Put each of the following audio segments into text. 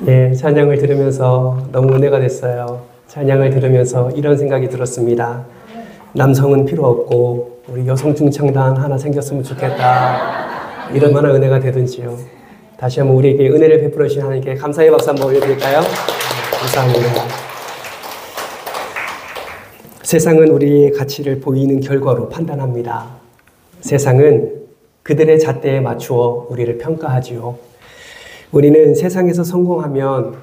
예, 찬양을 들으면서 너무 은혜가 됐어요. 찬양을 들으면서 이런 생각이 들었습니다. 남성은 필요 없고 우리 여성 중창단 하나 생겼으면 좋겠다. 이런 만한 은혜가 되든지요. 다시 한번 우리에게 은혜를 베풀어 주신 하나님께 감사의 박수 한번 올려드릴까요? 감사합니다. 세상은 우리의 가치를 보이는 결과로 판단합니다. 세상은 그들의 잣대에 맞추어 우리를 평가하지요. 우리는 세상에서 성공하면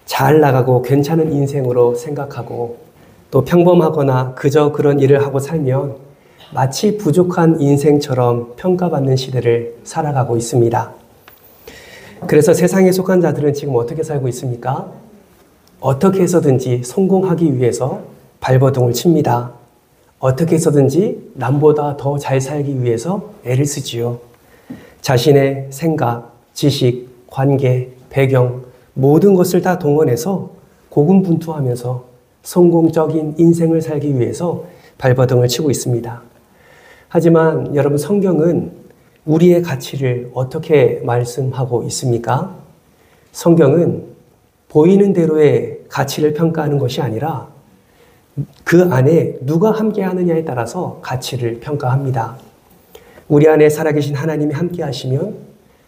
잘 나가고 괜찮은 인생으로 생각하고, 또 평범하거나 그저 그런 일을 하고 살면 마치 부족한 인생처럼 평가받는 시대를 살아가고 있습니다. 그래서 세상에 속한 자들은 지금 어떻게 살고 있습니까? 어떻게 해서든지 성공하기 위해서 발버둥을 칩니다. 어떻게 해서든지 남보다 더 잘 살기 위해서 애를 쓰지요. 자신의 생각, 지식, 관계, 배경, 모든 것을 다 동원해서 고군분투하면서 성공적인 인생을 살기 위해서 발버둥을 치고 있습니다. 하지만 여러분, 성경은 우리의 가치를 어떻게 말씀하고 있습니까? 성경은 보이는 대로의 가치를 평가하는 것이 아니라 그 안에 누가 함께 하느냐에 따라서 가치를 평가합니다. 우리 안에 살아계신 하나님이 함께 하시면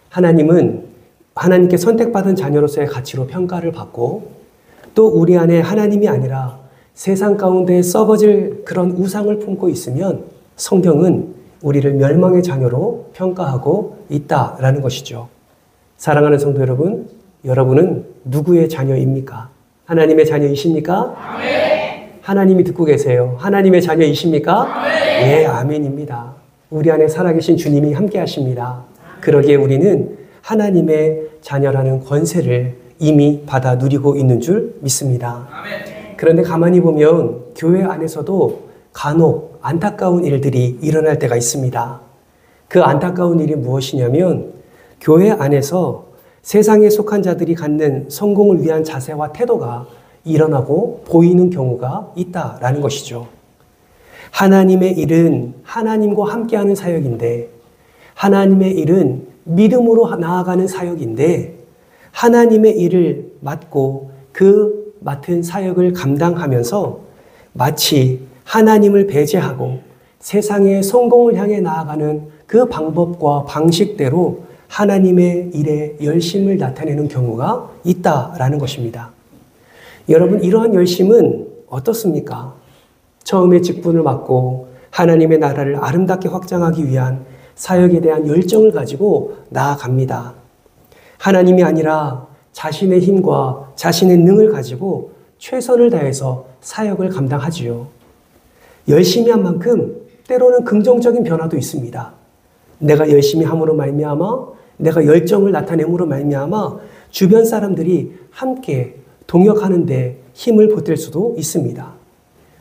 하나님은 하나님께 선택받은 자녀로서의 가치로 평가를 받고, 또 우리 안에 하나님이 아니라 세상 가운데 썩어질 그런 우상을 품고 있으면 성경은 우리를 멸망의 자녀로 평가하고 있다라는 것이죠. 사랑하는 성도 여러분, 여러분은 누구의 자녀입니까? 하나님의 자녀이십니까? 아멘. 하나님이 듣고 계세요. 하나님의 자녀이십니까? 아멘. 예, 아멘입니다. 우리 안에 살아계신 주님이 함께 하십니다. 그러기에 우리는 하나님의 자녀라는 권세를 이미 받아 누리고 있는 줄 믿습니다. 그런데 가만히 보면 교회 안에서도 간혹 안타까운 일들이 일어날 때가 있습니다. 그 안타까운 일이 무엇이냐면, 교회 안에서 세상에 속한 자들이 갖는 성공을 위한 자세와 태도가 일어나고 보이는 경우가 있다라는 것이죠. 하나님의 일은 하나님과 함께하는 사역인데, 하나님의 일은 믿음으로 나아가는 사역인데, 하나님의 일을 맡고 그 맡은 사역을 감당하면서 마치 하나님을 배제하고 세상의 성공을 향해 나아가는 그 방법과 방식대로 하나님의 일에 열심을 나타내는 경우가 있다라는 것입니다. 여러분, 이러한 열심은 어떻습니까? 처음에 직분을 맡고 하나님의 나라를 아름답게 확장하기 위한 사역에 대한 열정을 가지고 나아갑니다. 하나님이 아니라 자신의 힘과 자신의 능을 가지고 최선을 다해서 사역을 감당하지요. 열심히 한 만큼 때로는 긍정적인 변화도 있습니다. 내가 열심히 함으로 말미암아, 내가 열정을 나타냄으로 말미암아 주변 사람들이 함께 동역하는 데 힘을 보탤 수도 있습니다.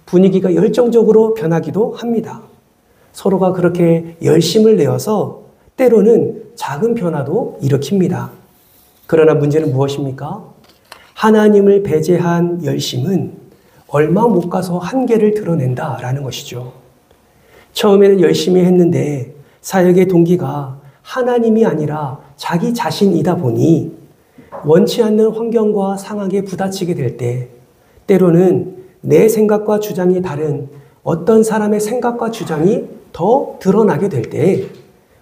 분위기가 열정적으로 변하기도 합니다. 서로가 그렇게 열심을 내어서 때로는 작은 변화도 일으킵니다. 그러나 문제는 무엇입니까? 하나님을 배제한 열심은 얼마 못 가서 한계를 드러낸다라는 것이죠. 처음에는 열심히 했는데 사역의 동기가 하나님이 아니라 자기 자신이다 보니 원치 않는 환경과 상황에 부딪히게 될 때, 때로는 내 생각과 주장이 다른 어떤 사람의 생각과 주장이 더 드러나게 될 때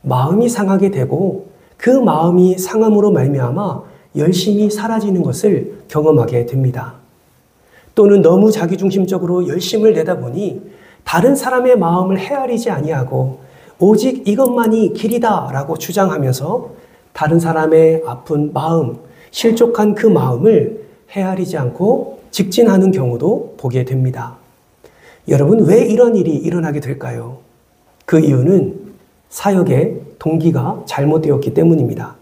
마음이 상하게 되고, 그 마음이 상함으로 말미암아 열심히 사라지는 것을 경험하게 됩니다. 또는 너무 자기중심적으로 열심을 내다 보니 다른 사람의 마음을 헤아리지 아니하고 오직 이것만이 길이다라고 주장하면서 다른 사람의 아픈 마음, 실족한 그 마음을 헤아리지 않고 직진하는 경우도 보게 됩니다. 여러분, 왜 이런 일이 일어나게 될까요? 그 이유는 사역의 동기가 잘못되었기 때문입니다.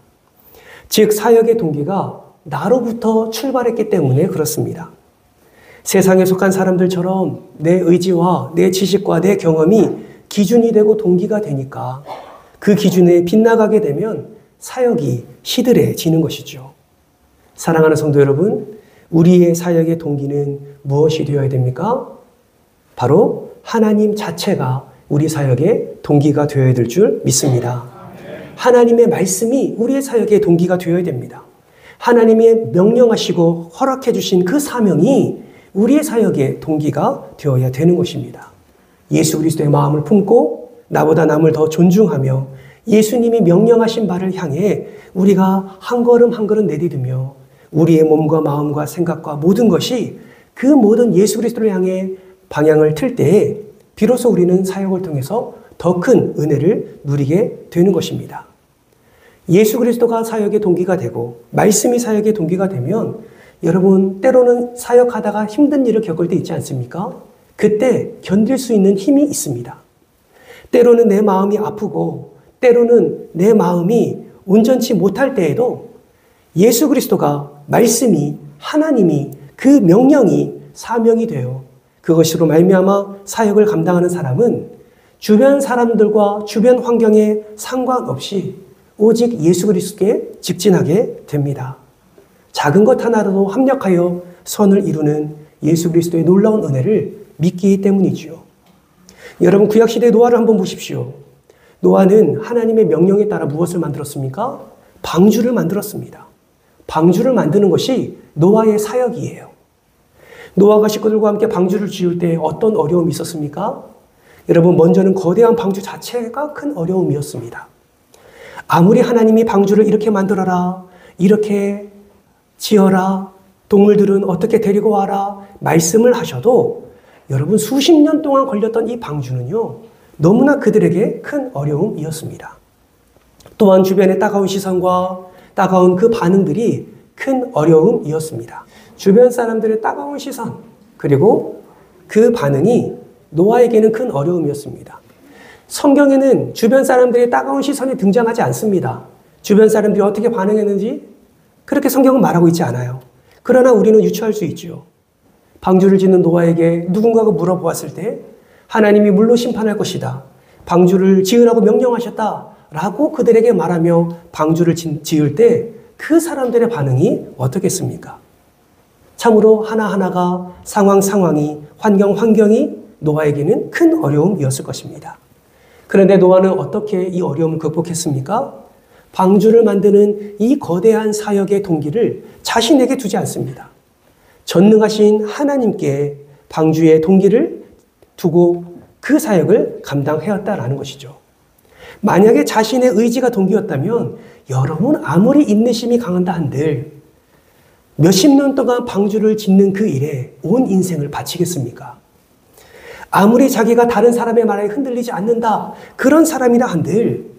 즉, 사역의 동기가 나로부터 출발했기 때문에 그렇습니다. 세상에 속한 사람들처럼 내 의지와 내 지식과 내 경험이 기준이 되고 동기가 되니까 그 기준에 빗나가게 되면 사역이 시들해지는 것이죠. 사랑하는 성도 여러분, 우리의 사역의 동기는 무엇이 되어야 됩니까? 바로 하나님 자체가 우리 사역의 동기가 되어야 될 줄 믿습니다. 하나님의 말씀이 우리의 사역의 동기가 되어야 됩니다. 하나님의 명령하시고 허락해 주신 그 사명이 우리의 사역의 동기가 되어야 되는 것입니다. 예수 그리스도의 마음을 품고 나보다 남을 더 존중하며 예수님이 명령하신 바를 향해 우리가 한 걸음 한 걸음 내디디며 우리의 몸과 마음과 생각과 모든 것이 그 모든 예수 그리스도를 향해 방향을 틀 때에 비로소 우리는 사역을 통해서 더 큰 은혜를 누리게 되는 것입니다. 예수 그리스도가 사역의 동기가 되고 말씀이 사역의 동기가 되면 여러분 때로는 사역하다가 힘든 일을 겪을 때 있지 않습니까? 그때 견딜 수 있는 힘이 있습니다. 때로는 내 마음이 아프고 때로는 내 마음이 온전치 못할 때에도 예수 그리스도가 말씀이 하나님이 그 명령이 사명이 되어 그것으로 말미암아 사역을 감당하는 사람은 주변 사람들과 주변 환경에 상관없이 오직 예수 그리스도께 직진하게 됩니다. 작은 것 하나라도 합력하여 선을 이루는 예수 그리스도의 놀라운 은혜를 믿기 때문이지요. 여러분 구약시대의 노아를 한번 보십시오. 노아는 하나님의 명령에 따라 무엇을 만들었습니까? 방주를 만들었습니다. 방주를 만드는 것이 노아의 사역이에요. 노아가 식구들과 함께 방주를 지을 때 어떤 어려움이 있었습니까? 여러분 먼저는 거대한 방주 자체가 큰 어려움이었습니다. 아무리 하나님이 방주를 이렇게 만들어라, 이렇게 지어라, 동물들은 어떻게 데리고 와라 말씀을 하셔도 여러분 수십 년 동안 걸렸던 이 방주는요 너무나 그들에게 큰 어려움이었습니다. 또한 주변의 따가운 시선과 따가운 그 반응들이 큰 어려움이었습니다. 주변 사람들의 따가운 시선 그리고 그 반응이 노아에게는 큰 어려움이었습니다. 성경에는 주변 사람들의 따가운 시선이 등장하지 않습니다. 주변 사람들이 어떻게 반응했는지 그렇게 성경은 말하고 있지 않아요. 그러나 우리는 유추할 수 있죠. 방주를 짓는 노아에게 누군가가 물어보았을 때 하나님이 물로 심판할 것이다. 방주를 지으라고 명령하셨다라고 그들에게 말하며 방주를 지을 때 그 사람들의 반응이 어떻겠습니까? 참으로 하나하나가 상황이 환경이 노아에게는 큰 어려움이었을 것입니다. 그런데 노아는 어떻게 이 어려움을 극복했습니까? 방주를 만드는 이 거대한 사역의 동기를 자신에게 두지 않습니다. 전능하신 하나님께 방주의 동기를 두고 그 사역을 감당해왔다라는 것이죠. 만약에 자신의 의지가 동기였다면 여러분 아무리 인내심이 강한다 한들 몇십 년 동안 방주를 짓는 그 일에 온 인생을 바치겠습니까? 아무리 자기가 다른 사람의 말에 흔들리지 않는다 그런 사람이라 한들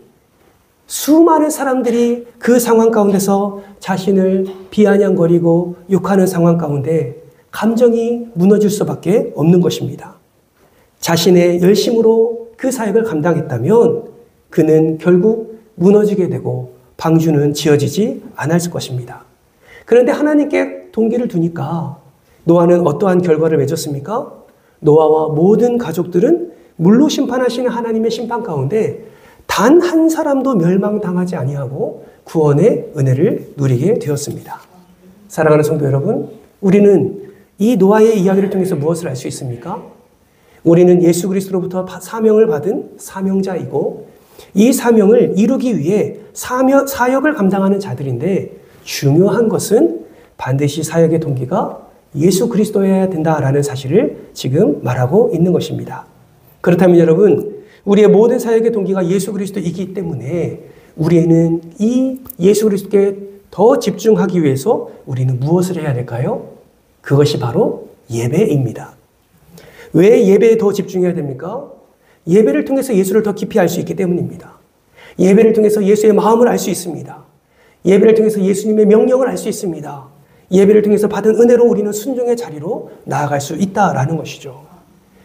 수많은 사람들이 그 상황 가운데서 자신을 비아냥거리고 욕하는 상황 가운데 감정이 무너질 수밖에 없는 것입니다. 자신의 열심으로 그 사역을 감당했다면 그는 결국 무너지게 되고 방주는 지어지지 않았을 것입니다. 그런데 하나님께 동기를 두니까 노아는 어떠한 결과를 맺었습니까? 노아와 모든 가족들은 물로 심판하시는 하나님의 심판 가운데 단 한 사람도 멸망당하지 아니하고 구원의 은혜를 누리게 되었습니다. 사랑하는 성도 여러분, 우리는 이 노아의 이야기를 통해서 무엇을 알 수 있습니까? 우리는 예수 그리스도로부터 사명을 받은 사명자이고 이 사명을 이루기 위해 사역을 감당하는 자들인데 중요한 것은 반드시 사역의 동기가 예수 그리스도여야 된다라는 사실을 지금 말하고 있는 것입니다. 그렇다면 여러분, 우리의 모든 사역의 동기가 예수 그리스도이기 때문에 우리는 이 예수 그리스도께 더 집중하기 위해서 우리는 무엇을 해야 될까요? 그것이 바로 예배입니다. 왜 예배에 더 집중해야 됩니까? 예배를 통해서 예수를 더 깊이 알 수 있기 때문입니다. 예배를 통해서 예수의 마음을 알 수 있습니다. 예배를 통해서 예수님의 명령을 알 수 있습니다. 예배를 통해서 받은 은혜로 우리는 순종의 자리로 나아갈 수 있다라는 것이죠.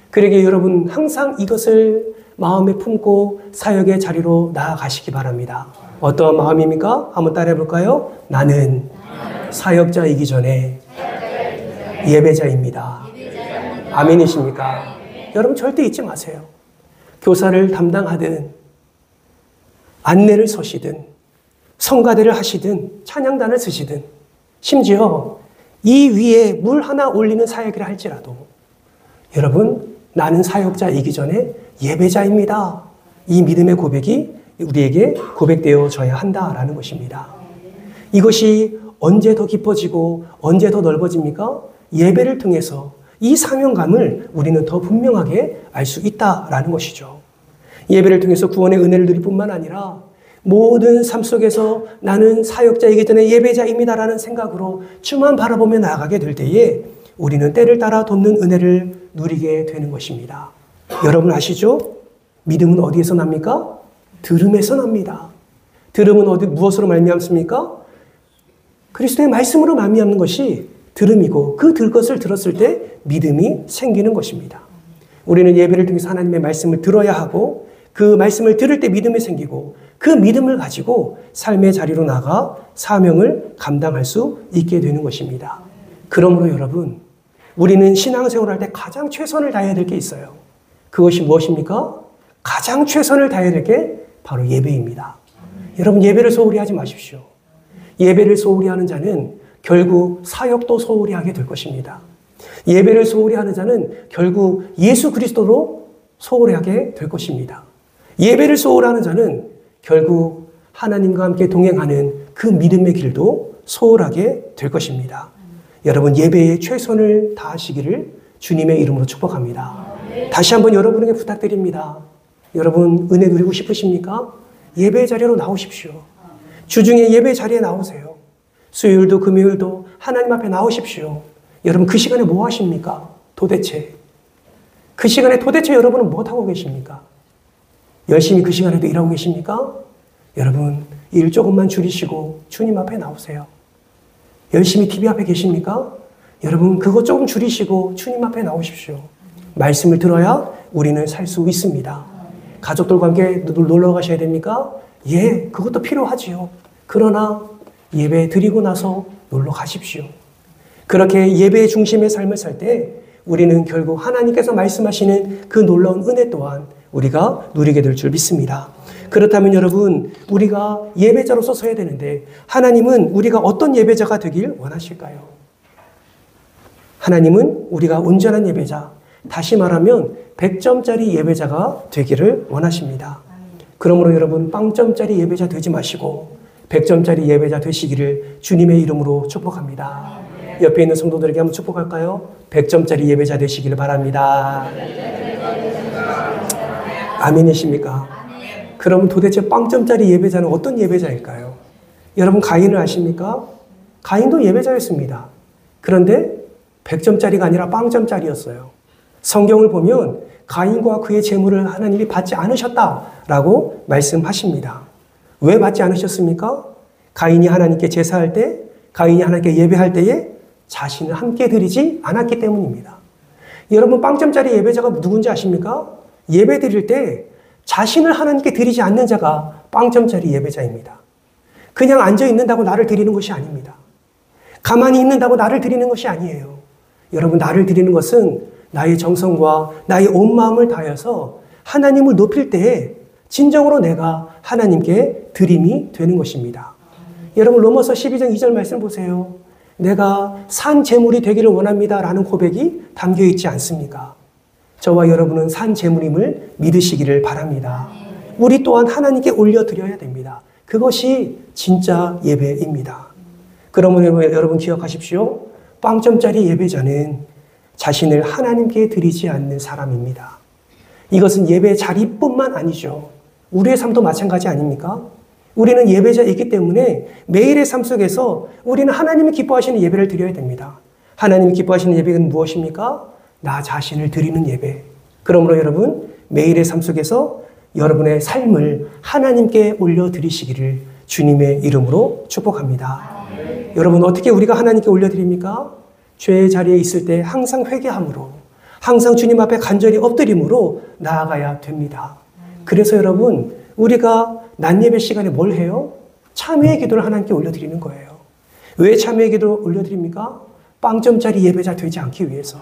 그러기에 여러분 항상 이것을 마음에 품고 사역의 자리로 나아가시기 바랍니다. 어떠한 마음입니까? 한번 따라해 볼까요? 나는 사역자이기 전에 예배자입니다. 아멘이십니까? 여러분 절대 잊지 마세요. 교사를 담당하든 안내를 서시든 성가대를 하시든 찬양단을 쓰시든 심지어 이 위에 물 하나 올리는 사역이라 할지라도 여러분 나는 사역자이기 전에 예배자입니다. 이 믿음의 고백이 우리에게 고백되어져야 한다라는 것입니다. 이것이 언제 더 깊어지고 언제 더 넓어집니까? 예배를 통해서 이 사명감을 우리는 더 분명하게 알 수 있다라는 것이죠. 예배를 통해서 구원의 은혜를 누릴 뿐만 아니라 모든 삶 속에서 나는 사역자이기 전에 예배자입니다라는 생각으로 주만 바라보며 나아가게 될 때에 우리는 때를 따라 돕는 은혜를 누리게 되는 것입니다. 여러분 아시죠? 믿음은 어디에서 납니까? 들음에서 납니다. 들음은 무엇으로 말미암습니까? 그리스도의 말씀으로 말미암는 것이 들음이고 그 것을 들었을 때 믿음이 생기는 것입니다. 우리는 예배를 통해서 하나님의 말씀을 들어야 하고 그 말씀을 들을 때 믿음이 생기고 그 믿음을 가지고 삶의 자리로 나가 사명을 감당할 수 있게 되는 것입니다. 그러므로 여러분, 우리는 신앙생활을 할 때 가장 최선을 다해야 될 게 있어요. 그것이 무엇입니까? 가장 최선을 다해야 될 게 바로 예배입니다. 여러분, 예배를 소홀히 하지 마십시오. 예배를 소홀히 하는 자는 결국 사역도 소홀히 하게 될 것입니다. 예배를 소홀히 하는 자는 결국 예수 그리스도로 소홀히 하게 될 것입니다. 예배를 소홀하는 자는 결국 하나님과 함께 동행하는 그 믿음의 길도 소홀하게 될 것입니다. 여러분, 예배에 최선을 다하시기를 주님의 이름으로 축복합니다. 다시 한번 여러분에게 부탁드립니다. 여러분, 은혜 누리고 싶으십니까? 예배 자리로 나오십시오. 주중에 예배 자리에 나오세요. 수요일도 금요일도 하나님 앞에 나오십시오. 여러분, 그 시간에 뭐 하십니까? 도대체. 그 시간에 도대체 여러분은 뭐 하고 계십니까? 열심히 그 시간에도 일하고 계십니까? 여러분, 일 조금만 줄이시고 주님 앞에 나오세요. 열심히 TV 앞에 계십니까? 여러분, 그거 조금 줄이시고 주님 앞에 나오십시오. 말씀을 들어야 우리는 살 수 있습니다. 가족들과 함께 놀러 가셔야 됩니까? 예, 그것도 필요하지요. 그러나 예배 드리고 나서 놀러 가십시오. 그렇게 예배의 중심의 삶을 살 때 우리는 결국 하나님께서 말씀하시는 그 놀라운 은혜 또한 우리가 누리게 될 줄 믿습니다. 그렇다면 여러분, 우리가 예배자로서 서야 되는데 하나님은 우리가 어떤 예배자가 되길 원하실까요? 하나님은 우리가 온전한 예배자, 다시 말하면 100점짜리 예배자가 되기를 원하십니다. 그러므로 여러분, 빵점짜리 예배자 되지 마시고 100점짜리 예배자 되시기를 주님의 이름으로 축복합니다. 옆에 있는 성도들에게 한번 축복할까요? 100점짜리 예배자 되시기를 바랍니다. 아멘이십니까? 그럼 도대체 빵점짜리 예배자는 어떤 예배자일까요? 여러분, 가인을 아십니까? 가인도 예배자였습니다. 그런데 100점짜리가 아니라 빵점짜리였어요. 성경을 보면 가인과 그의 재물을 하나님이 받지 않으셨다라고 말씀하십니다. 왜 받지 않으셨습니까? 가인이 하나님께 제사할 때, 가인이 하나님께 예배할 때에 자신을 함께 드리지 않았기 때문입니다. 여러분, 빵점짜리 예배자가 누군지 아십니까? 예배 드릴 때 자신을 하나님께 드리지 않는 자가 빵점짜리 예배자입니다. 그냥 앉아있는다고 나를 드리는 것이 아닙니다. 가만히 있는다고 나를 드리는 것이 아니에요. 여러분, 나를 드리는 것은 나의 정성과 나의 온 마음을 다해서 하나님을 높일 때에 진정으로 내가 하나님께 드림이 되는 것입니다. 여러분, 로마서 12장 2절 말씀 보세요. 내가 산 제물이 되기를 원합니다 라는 고백이 담겨 있지 않습니까? 저와 여러분은 산 제물임을 믿으시기를 바랍니다. 우리 또한 하나님께 올려드려야 됩니다. 그것이 진짜 예배입니다. 그러므로 여러분 기억하십시오. 빵점짜리 예배자는 자신을 하나님께 드리지 않는 사람입니다. 이것은 예배 자리뿐만 아니죠. 우리의 삶도 마찬가지 아닙니까? 우리는 예배자이기 때문에 매일의 삶 속에서 우리는 하나님이 기뻐하시는 예배를 드려야 됩니다. 하나님이 기뻐하시는 예배는 무엇입니까? 나 자신을 드리는 예배. 그러므로 여러분, 매일의 삶 속에서 여러분의 삶을 하나님께 올려드리시기를 주님의 이름으로 축복합니다. 여러분, 어떻게 우리가 하나님께 올려드립니까? 죄의 자리에 있을 때 항상 회개함으로, 항상 주님 앞에 간절히 엎드림으로 나아가야 됩니다. 그래서 여러분, 우리가 낮 예배 시간에 뭘 해요? 참회의 기도를 하나님께 올려드리는 거예요. 왜 참회의 기도를 올려드립니까? 빵점짜리 예배자 되지 않기 위해서.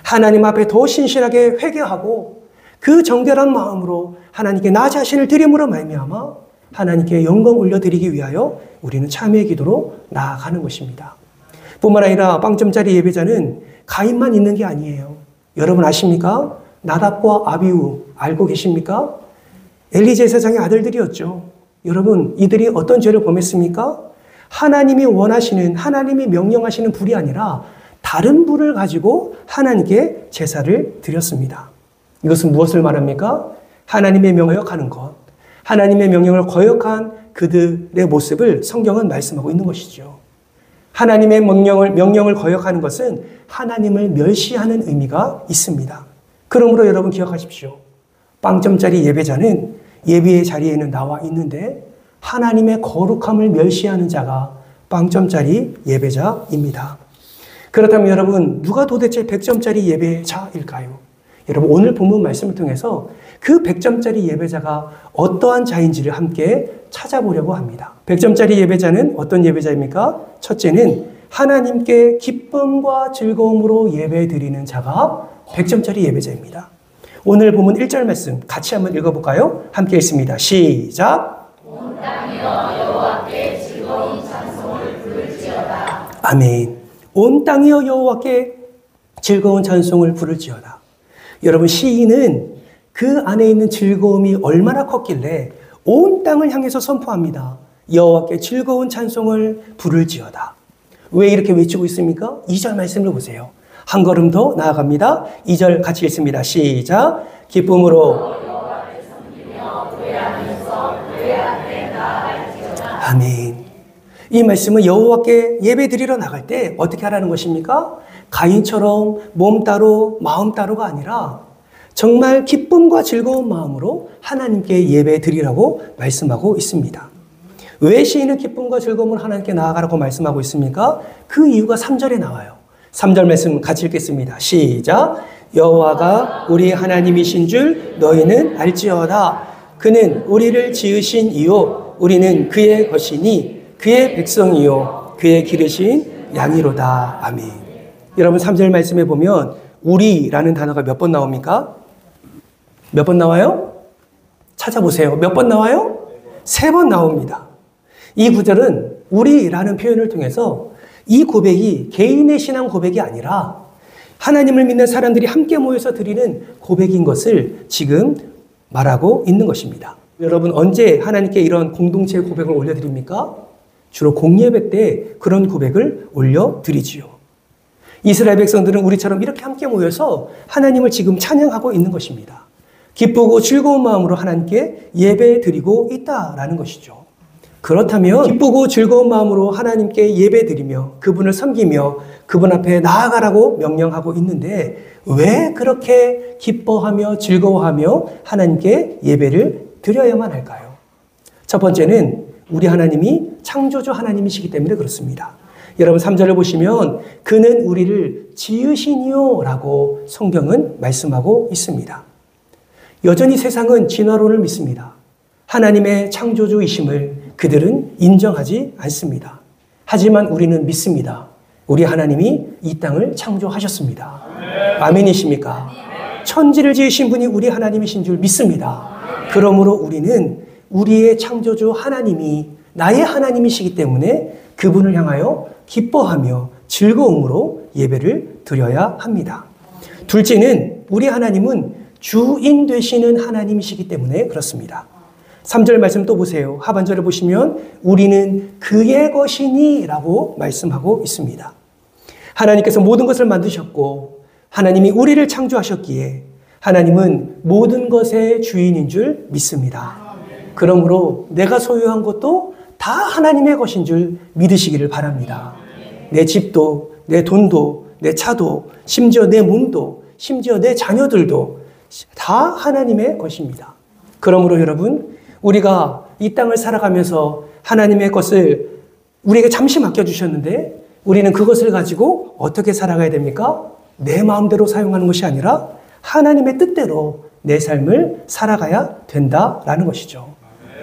하나님 앞에 더 신실하게 회개하고 그 정결한 마음으로 하나님께 나 자신을 드림으로 말미암아 하나님께 영광 올려드리기 위하여 우리는 참회의 기도로 나아가는 것입니다. 뿐만 아니라 빵점짜리 예배자는 가인만 있는 게 아니에요. 여러분 아십니까? 나답과 아비후 알고 계십니까? 엘리 제사장의 아들들이었죠. 여러분, 이들이 어떤 죄를 범했습니까? 하나님이 원하시는, 하나님이 명령하시는 불이 아니라 다른 불을 가지고 하나님께 제사를 드렸습니다. 이것은 무엇을 말합니까? 하나님의 명령을 거역하는 것, 하나님의 명령을 거역한 그들의 모습을 성경은 말씀하고 있는 것이죠. 하나님의 명령을 거역하는 것은 하나님을 멸시하는 의미가 있습니다. 그러므로 여러분 기억하십시오. 빵점짜리 예배자는 예배의 자리에는 나와 있는데 하나님의 거룩함을 멸시하는 자가 빵점짜리 예배자입니다. 그렇다면 여러분, 누가 도대체 100점짜리 예배자일까요? 여러분, 오늘 본문 말씀을 통해서 그 100점짜리 예배자가 어떠한 자인지를 함께 찾아보려고 합니다. 100점짜리 예배자는 어떤 예배자입니까? 첫째는 하나님께 기쁨과 즐거움으로 예배드리는 자가 100점짜리 예배자입니다. 오늘 본문 1절 말씀 같이 한번 읽어볼까요? 함께 읽습니다. 시작! 온 땅이여 여호와께 즐거운 찬송을 부를지어다. 아멘. 온 땅이여 여호와께 즐거운 찬송을 부를지어다. 여러분, 시인은 그 안에 있는 즐거움이 얼마나 컸길래 온 땅을 향해서 선포합니다. 여호와께 즐거운 찬송을 부를지어다. 왜 이렇게 외치고 있습니까? 2절 말씀을 보세요. 한 걸음 더 나아갑니다. 2절 같이 읽습니다. 시작. 기쁨으로 여호와를 섬기며 노래하면서 그의 앞에 나아갈지어다. 아멘. 이 말씀은 여호와께 예배드리러 나갈 때 어떻게 하라는 것입니까? 가인처럼 몸 따로 마음 따로가 아니라 정말 기쁨과 즐거운 마음으로 하나님께 예배드리라고 말씀하고 있습니다. 왜 시인은 기쁨과 즐거움을 하나님께 나아가라고 말씀하고 있습니까? 그 이유가 3절에 나와요. 3절 말씀 같이 읽겠습니다. 시작. 여호와가 우리 하나님이신 줄 너희는 알지어다. 그는 우리를 지으신 이요 우리는 그의 것이니 그의 백성이요 그의 기르신 양이로다. 아멘. 여러분, 3절 말씀에 보면 우리라는 단어가 몇 번 나옵니까? 몇 번 나와요? 찾아보세요. 몇 번 나와요? 3번 나옵니다. 이 구절은 우리라는 표현을 통해서 이 고백이 개인의 신앙 고백이 아니라 하나님을 믿는 사람들이 함께 모여서 드리는 고백인 것을 지금 말하고 있는 것입니다. 여러분, 언제 하나님께 이런 공동체 고백을 올려드립니까? 주로 공예배 때 그런 고백을 올려드리지요. 이스라엘 백성들은 우리처럼 이렇게 함께 모여서 하나님을 지금 찬양하고 있는 것입니다. 기쁘고 즐거운 마음으로 하나님께 예배 드리고 있다라는 것이죠. 그렇다면 기쁘고 즐거운 마음으로 하나님께 예배 드리며 그분을 섬기며 그분 앞에 나아가라고 명령하고 있는데 왜 그렇게 기뻐하며 즐거워하며 하나님께 예배를 드려야만 할까요? 첫 번째는 우리 하나님이 창조주 하나님이시기 때문에 그렇습니다. 여러분, 3절을 보시면 그는 우리를 지으시니요 라고 성경은 말씀하고 있습니다. 여전히 세상은 진화론을 믿습니다. 하나님의 창조주이심을 그들은 인정하지 않습니다. 하지만 우리는 믿습니다. 우리 하나님이 이 땅을 창조하셨습니다. 아멘이십니까? 천지를 지으신 분이 우리 하나님이신 줄 믿습니다. 그러므로 우리는 우리의 창조주 하나님이 나의 하나님이시기 때문에 그분을 향하여 기뻐하며 즐거움으로 예배를 드려야 합니다. 둘째는 우리 하나님은 주인 되시는 하나님이시기 때문에 그렇습니다. 3절 말씀 또 보세요. 하반절을 보시면 우리는 그의 것이니 라고 말씀하고 있습니다. 하나님께서 모든 것을 만드셨고 하나님이 우리를 창조하셨기에 하나님은 모든 것의 주인인 줄 믿습니다. 그러므로 내가 소유한 것도 다 하나님의 것인 줄 믿으시기를 바랍니다. 내 집도, 내 돈도, 내 차도, 심지어 내 몸도, 심지어 내 자녀들도 다 하나님의 것입니다. 그러므로 여러분, 우리가 이 땅을 살아가면서 하나님의 것을 우리에게 잠시 맡겨주셨는데 우리는 그것을 가지고 어떻게 살아가야 됩니까? 내 마음대로 사용하는 것이 아니라 하나님의 뜻대로 내 삶을 살아가야 된다라는 것이죠.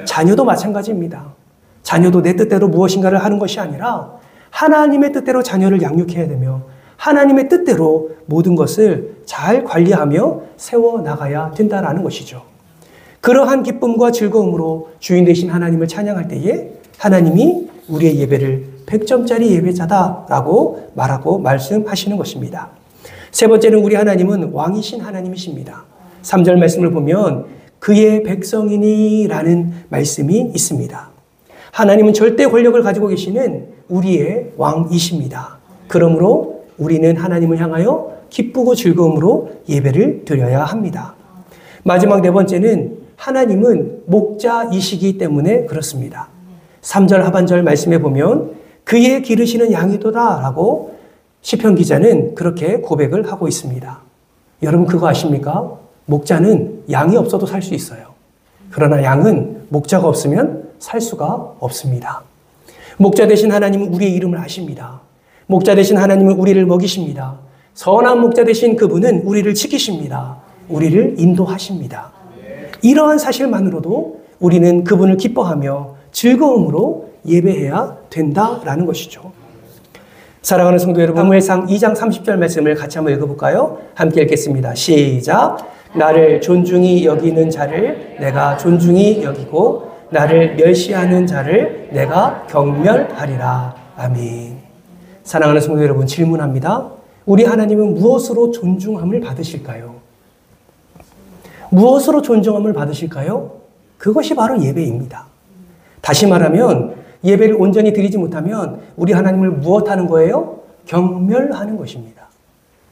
자녀도 마찬가지입니다. 자녀도 내 뜻대로 무엇인가를 하는 것이 아니라 하나님의 뜻대로 자녀를 양육해야 되며 하나님의 뜻대로 모든 것을 잘 관리하며 세워나가야 된다라는 것이죠. 그러한 기쁨과 즐거움으로 주인 되신 하나님을 찬양할 때에 하나님이 우리의 예배를 100점짜리 예배자다라고 말하고 말씀하시는 것입니다. 세 번째는 우리 하나님은 왕이신 하나님이십니다. 3절 말씀을 보면 그의 백성이니 라는 말씀이 있습니다. 하나님은 절대 권력을 가지고 계시는 우리의 왕이십니다. 그러므로 우리는 하나님을 향하여 기쁘고 즐거움으로 예배를 드려야 합니다. 마지막 네 번째는 하나님은 목자이시기 때문에 그렇습니다. 3절 하반절 말씀에 보면 그의 기르시는 양이도다 라고 시편 기자는 그렇게 고백을 하고 있습니다. 여러분 그거 아십니까? 목자는 양이 없어도 살 수 있어요. 그러나 양은 목자가 없으면 살 수가 없습니다. 목자 되신 하나님은 우리의 이름을 아십니다. 목자 되신 하나님은 우리를 먹이십니다. 선한 목자 되신 그분은 우리를 지키십니다. 우리를 인도하십니다. 이러한 사실만으로도 우리는 그분을 기뻐하며 즐거움으로 예배해야 된다라는 것이죠. 사랑하는 성도 여러분, 사무엘상 2장 30절 말씀을 같이 한번 읽어볼까요? 함께 읽겠습니다. 시작! 나를 존중히 여기는 자를 내가 존중히 여기고 나를 멸시하는 자를 내가 경멸하리라. 아멘. 사랑하는 성도 여러분, 질문합니다. 우리 하나님은 무엇으로 존중함을 받으실까요? 무엇으로 존중함을 받으실까요? 그것이 바로 예배입니다. 다시 말하면 예배를 온전히 드리지 못하면 우리 하나님을 무엇하는 거예요? 경멸하는 것입니다.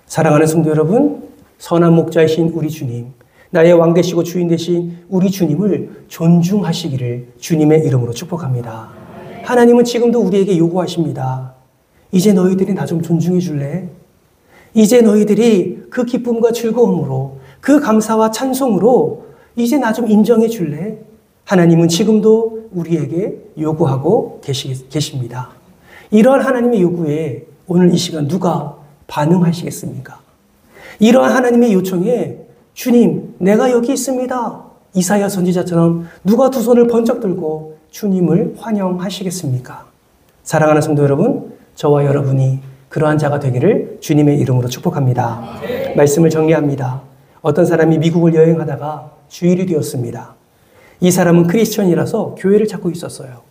사랑하는 성도 여러분, 선한 목자이신 우리 주님, 나의 왕 되시고 주인 되신 우리 주님을 존중하시기를 주님의 이름으로 축복합니다. 하나님은 지금도 우리에게 요구하십니다. 이제 너희들이 나 좀 존중해 줄래? 이제 너희들이 그 기쁨과 즐거움으로 그 감사와 찬송으로 이제 나 좀 인정해 줄래? 하나님은 지금도 우리에게 요구하고 계십니다. 이러한 하나님의 요구에 오늘 이 시간 누가 반응하시겠습니까? 이러한 하나님의 요청에 주님, 내가 여기 있습니다. 이사야 선지자처럼 누가 두 손을 번쩍 들고 주님을 환영하시겠습니까? 사랑하는 성도 여러분, 저와 여러분이 그러한 자가 되기를 주님의 이름으로 축복합니다. 말씀을 정리합니다. 어떤 사람이 미국을 여행하다가 주일이 되었습니다. 이 사람은 크리스천이라서 교회를 찾고 있었어요.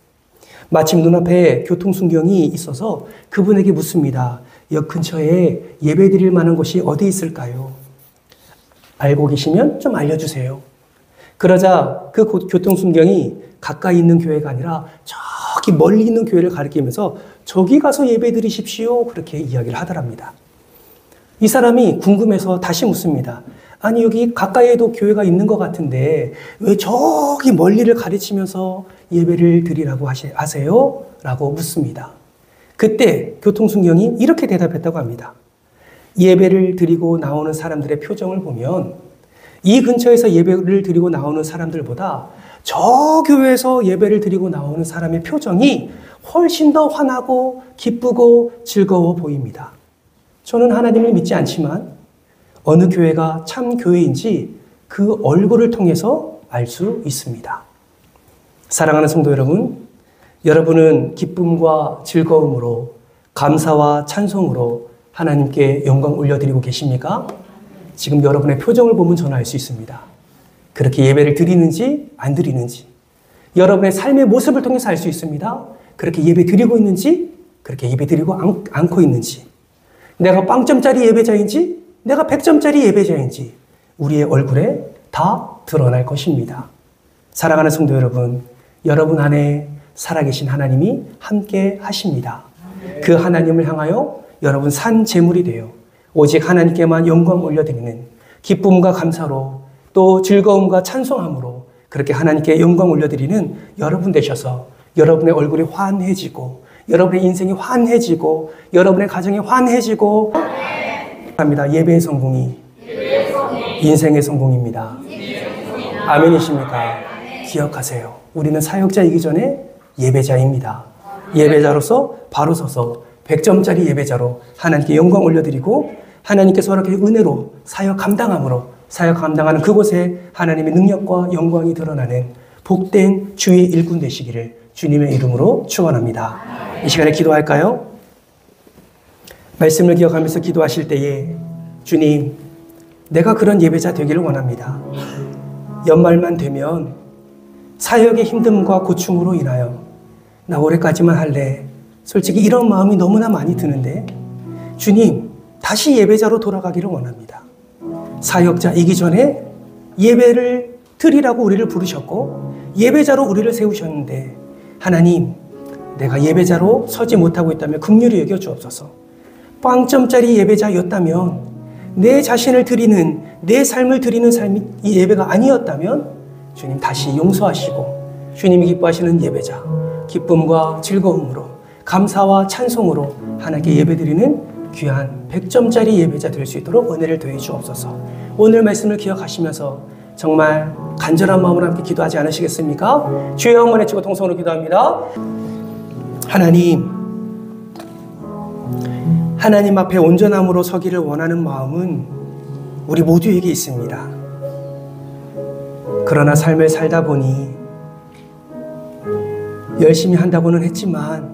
마침 눈앞에 교통순경이 있어서 그분에게 묻습니다. 역 근처에 예배드릴 만한 곳이 어디 있을까요? 알고 계시면 좀 알려주세요. 그러자 그 교통순경이 가까이 있는 교회가 아니라 저기 멀리 있는 교회를 가리키면서 저기 가서 예배드리십시오. 그렇게 이야기를 하더랍니다. 이 사람이 궁금해서 다시 묻습니다. 아니 여기 가까이에도 교회가 있는 것 같은데 왜 저기 멀리를 가르치면서 예배를 드리라고 하세요? 라고 묻습니다. 그때 교통순경이 이렇게 대답했다고 합니다. 예배를 드리고 나오는 사람들의 표정을 보면 이 근처에서 예배를 드리고 나오는 사람들보다 저 교회에서 예배를 드리고 나오는 사람의 표정이 훨씬 더 환하고 기쁘고 즐거워 보입니다. 저는 하나님을 믿지 않지만 어느 교회가 참 교회인지 그 얼굴을 통해서 알 수 있습니다. 사랑하는 성도 여러분, 여러분은 기쁨과 즐거움으로 감사와 찬송으로 하나님께 영광 올려드리고 계십니까? 지금 여러분의 표정을 보면 저는 알 수 있습니다. 그렇게 예배를 드리는지 안 드리는지, 여러분의 삶의 모습을 통해서 알 수 있습니다. 그렇게 예배 드리고 있는지, 그렇게 예배 드리고 않고 있는지, 내가 0점짜리 예배자인지 내가 100점짜리 예배자인지 우리의 얼굴에 다 드러날 것입니다. 사랑하는 성도 여러분, 여러분 안에 살아계신 하나님이 함께 하십니다. 그 하나님을 향하여 여러분 산 제물이 되어 오직 하나님께만 영광 올려드리는 기쁨과 감사로 또 즐거움과 찬송함으로 그렇게 하나님께 영광 올려드리는 여러분 되셔서 여러분의 얼굴이 환해지고 여러분의 인생이 환해지고 여러분의 가정이 환해지고 합니다. 예배의 성공이 인생의 성공입니다. 아멘이십니까? 기억하세요. 우리는 사역자이기 전에 예배자입니다. 예배자로서 바로 서서 100점짜리 예배자로 하나님께 영광 올려드리고 하나님께서 허락해 은혜로 사역 감당함으로 사역 감당하는 그곳에 하나님의 능력과 영광이 드러나는 복된 주의 일꾼 되시기를 주님의 이름으로 축원합니다. 이 시간에 기도할까요? 말씀을 기억하면서 기도하실 때에 주님, 내가 그런 예배자 되기를 원합니다. 연말만 되면 사역의 힘듦과 고충으로 인하여 나 올해까지만 할래. 솔직히 이런 마음이 너무나 많이 드는데 주님, 다시 예배자로 돌아가기를 원합니다. 사역자이기 전에 예배를 드리라고 우리를 부르셨고 예배자로 우리를 세우셨는데 하나님, 내가 예배자로 서지 못하고 있다면 긍휼히 여겨 주옵소서. 빵점짜리 예배자였다면, 내 자신을 드리는, 내 삶을 드리는 삶이 이 예배가 아니었다면 주님 다시 용서하시고 주님이 기뻐하시는 예배자, 기쁨과 즐거움으로 감사와 찬송으로 하나님께 예배드리는 귀한 100점짜리 예배자 될 수 있도록 은혜를 더해 주옵소서. 오늘 말씀을 기억하시면서 정말 간절한 마음으로 함께 기도하지 않으시겠습니까? 주여 한번 외치고 통성으로 기도합니다. 하나님 앞에 온전함으로 서기를 원하는 마음은 우리 모두에게 있습니다. 그러나 삶을 살다 보니 열심히 한다고는 했지만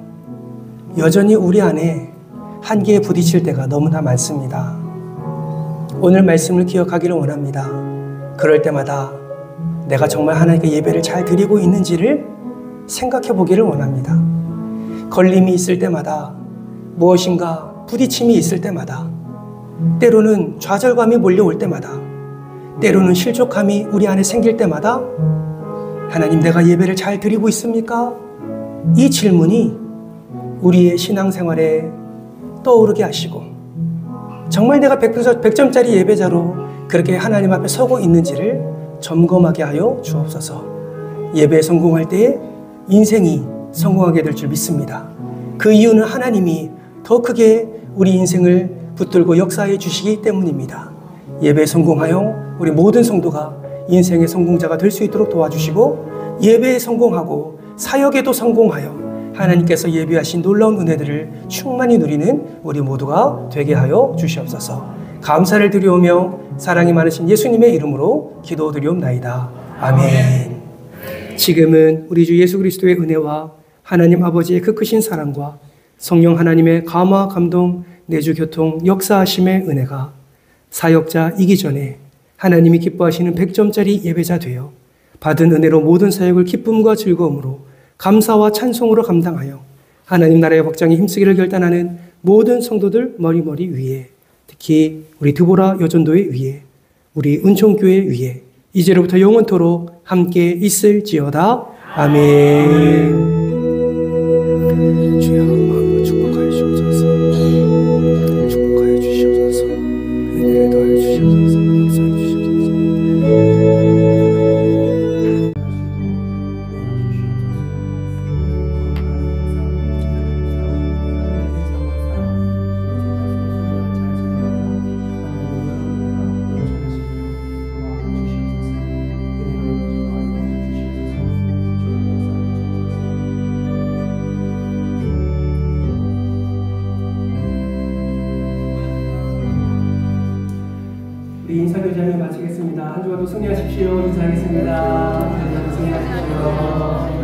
여전히 우리 안에 한계에 부딪힐 때가 너무나 많습니다. 오늘 말씀을 기억하기를 원합니다. 그럴 때마다 내가 정말 하나님께 예배를 잘 드리고 있는지를 생각해 보기를 원합니다. 걸림이 있을 때마다, 무엇인가 부딪힘이 있을 때마다, 때로는 좌절감이 몰려올 때마다, 때로는 실족함이 우리 안에 생길 때마다 하나님, 내가 예배를 잘 드리고 있습니까? 이 질문이 우리의 신앙생활에 떠오르게 하시고 정말 내가 100점짜리 예배자로 그렇게 하나님 앞에 서고 있는지를 점검하게 하여 주옵소서. 예배에 성공할 때에 인생이 성공하게 될 줄 믿습니다. 그 이유는 하나님이 더 크게 우리 인생을 붙들고 역사해 주시기 때문입니다. 예배에 성공하여 우리 모든 성도가 인생의 성공자가 될 수 있도록 도와주시고, 예배에 성공하고 사역에도 성공하여 하나님께서 예비하신 놀라운 은혜들을 충만히 누리는 우리 모두가 되게 하여 주시옵소서. 감사를 드리오며 사랑이 많으신 예수님의 이름으로 기도드리옵나이다. 아멘. 지금은 우리 주 예수 그리스도의 은혜와 하나님 아버지의 그 크신 사랑과 성령 하나님의 감화, 감동, 내주, 교통, 역사하심의 은혜가 사역자이기 전에 하나님이 기뻐하시는 100점짜리 예배자 되어 받은 은혜로 모든 사역을 기쁨과 즐거움으로 감사와 찬송으로 감당하여 하나님 나라의 확장에 힘쓰기를 결단하는 모든 성도들 머리머리 위에, 특히 우리 드보라 여전도회 위에, 우리 은총교회 위에 이제로부터 영원토록 함께 있을지어다. 아멘. 주여 마음으로 축복하여 주옵소서. 축복하여 주시옵소서. 은혜를 더하여 주시옵소서. 역사해 주시옵소서. 우리 인사교제를 마치겠습니다. 한 주간도 승리하십시오. 인사하겠습니다. 한 주간도 승리하십시오.